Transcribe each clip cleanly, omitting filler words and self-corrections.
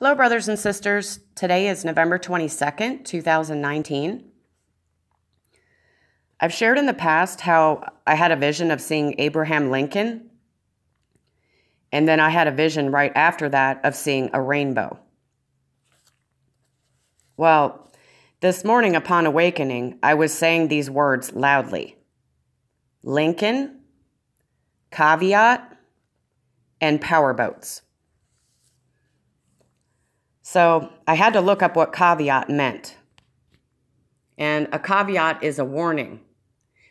Hello, brothers and sisters. Today is November 22nd, 2019. I've shared in the past how I had a vision of seeing Abraham Lincoln, and then I had a vision right after that of seeing a rainbow. Well, this morning upon awakening, I was saying these words loudly. Lincoln, caveat, and powerboats. So I had to look up what caveat meant. And a caveat is a warning.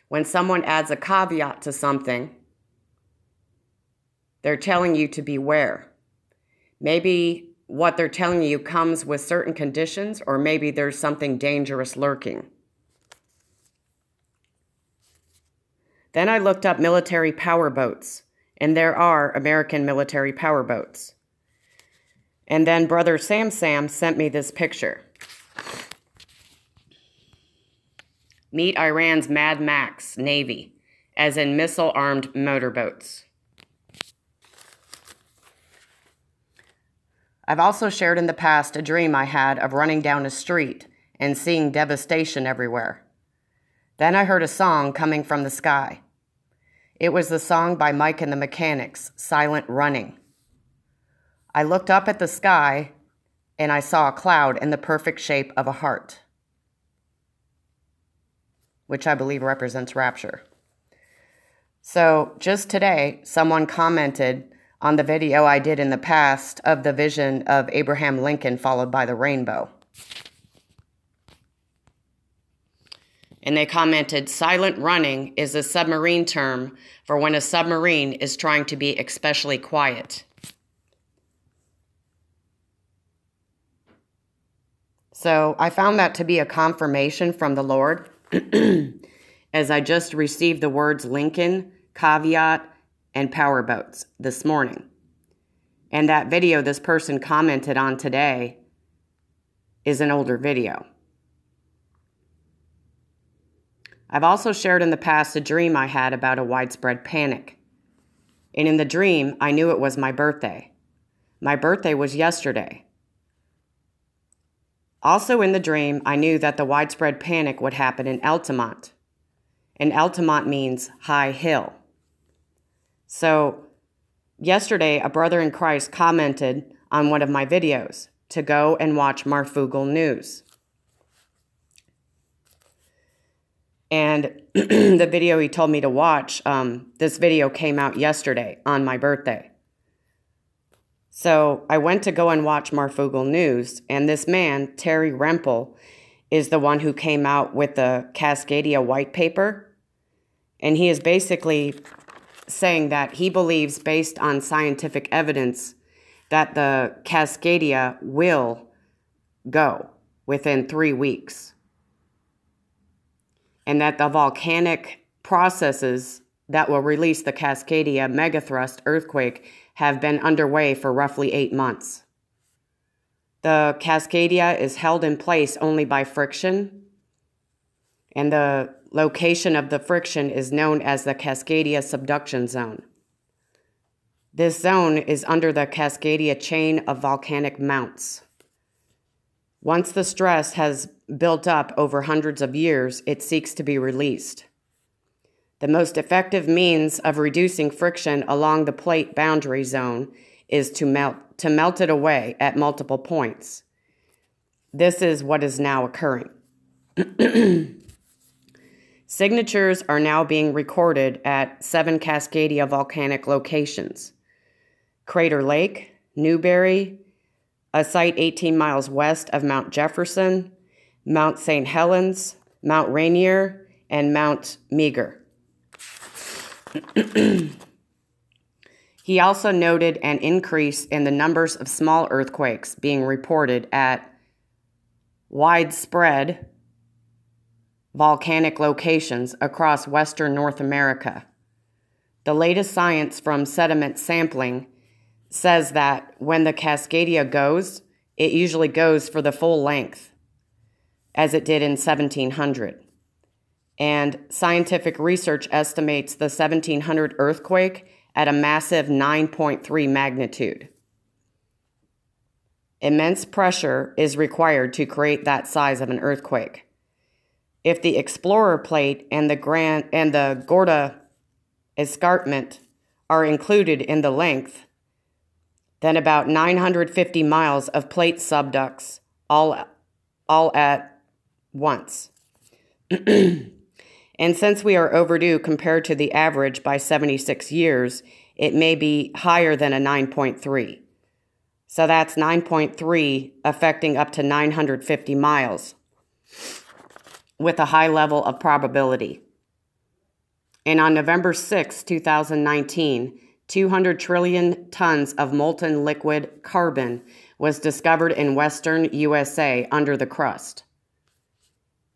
When someone adds a caveat to something, they're telling you to beware. Maybe what they're telling you comes with certain conditions, or maybe there's something dangerous lurking. Then I looked up military powerboats, and there are American military powerboats. And then Brother Sam sent me this picture. Meet Iran's Mad Max Navy, as in missile-armed motorboats. I've also shared in the past a dream I had of running down a street and seeing devastation everywhere. Then I heard a song coming from the sky. It was the song by Mike and the Mechanics, Silent Running. I looked up at the sky, and I saw a cloud in the perfect shape of a heart, which I believe represents rapture. So just today, someone commented on the video I did in the past of the vision of Abraham Lincoln followed by the rainbow. And they commented, silent running is a submarine term for when a submarine is trying to be especially quiet. So I found that to be a confirmation from the Lord as I just received the words Lincoln, caveat, and powerboats this morning. And that video this person commented on today is an older video. I've also shared in the past a dream I had about a widespread panic. And in the dream, I knew it was my birthday. My birthday was yesterday. Also in the dream, I knew that the widespread panic would happen in Altamont. And Altamont means high hill. So yesterday, a brother in Christ commented on one of my videos to go and watch Marfoogle News. And the video he told me to watch, this video came out yesterday on my birthday. So I went to go and watch Marfoogle News, and this man, Terry Rempel, is the one who came out with the Cascadia white paper. And he is basically saying that he believes, based on scientific evidence, that the Cascadia will go within 3 weeks. And that the volcanic processes that will release the Cascadia megathrust earthquake have been underway for roughly 8 months. The Cascadia is held in place only by friction, and the location of the friction is known as the Cascadia subduction zone. This zone is under the Cascadia chain of volcanic mounts. Once the stress has built up over hundreds of years, it seeks to be released. The most effective means of reducing friction along the plate boundary zone is to melt it away at multiple points. This is what is now occurring. Signatures are now being recorded at 7 Cascadia volcanic locations: Crater Lake, Newberry, a site 18 miles west of Mount Jefferson, Mount St. Helens, Mount Rainier, and Mount Meager. He also noted an increase in the numbers of small earthquakes being reported at widespread volcanic locations across western North America. The latest science from sediment sampling says that when the Cascadia goes, it usually goes for the full length, as it did in 1700. And scientific research estimates the 1700 earthquake at a massive 9.3 magnitude. Immense pressure is required to create that size of an earthquake. If the Explorer Plate and the Gorda Escarpment are included in the length, then about 950 miles of plate subducts all at once. And since we are overdue compared to the average by 76 years, it may be higher than a 9.3. So that's 9.3 affecting up to 950 miles with a high level of probability. And on November 6, 2019, 200 trillion tons of molten liquid carbon was discovered in western USA under the crust.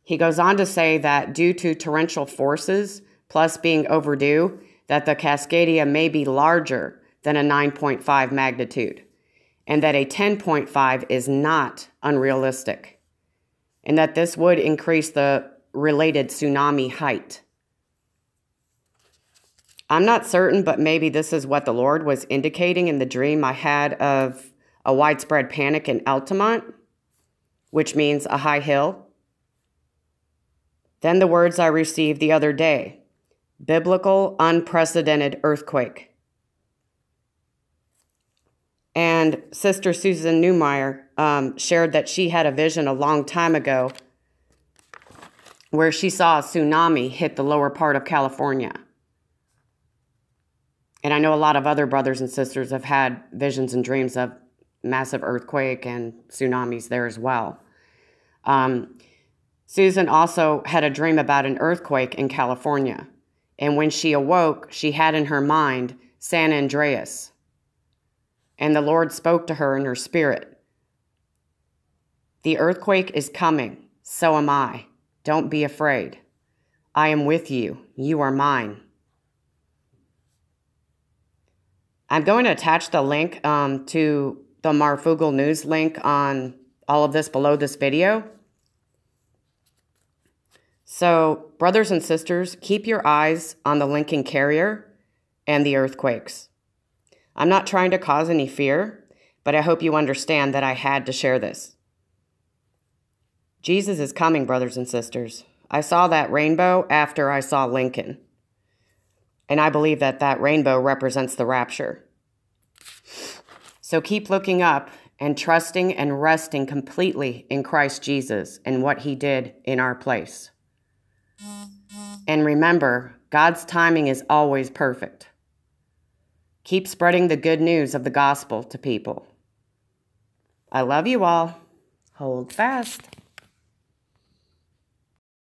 He goes on to say that due to torrential forces, plus being overdue, that the Cascadia may be larger than a 9.5 magnitude, and that a 10.5 is not unrealistic, and that this would increase the related tsunami height. I'm not certain, but maybe this is what the Lord was indicating in the dream I had of a widespread panic in Altamont, which means a high hill. Then the words I received the other day, biblical unprecedented earthquake. And Sister Susan Newmeyer shared that she had a vision a long time ago where she saw a tsunami hit the lower part of California. And I know a lot of other brothers and sisters have had visions and dreams of massive earthquake and tsunamis there as well. Susan also had a dream about an earthquake in California. And when she awoke, she had in her mind San Andreas. And the Lord spoke to her in her spirit. The earthquake is coming, so am I. Don't be afraid. I am with you. You are mine. I'm going to attach the link to the Marfoogle News link on all of this below this video. So, brothers and sisters, keep your eyes on the Lincoln Carrier and the earthquakes. I'm not trying to cause any fear, but I hope you understand that I had to share this. Jesus is coming, brothers and sisters. I saw that rainbow after I saw Lincoln. And I believe that that rainbow represents the rapture. So keep looking up and trusting and resting completely in Christ Jesus and what he did in our place. And remember, God's timing is always perfect. Keep spreading the good news of the gospel to people. I love you all. Hold fast.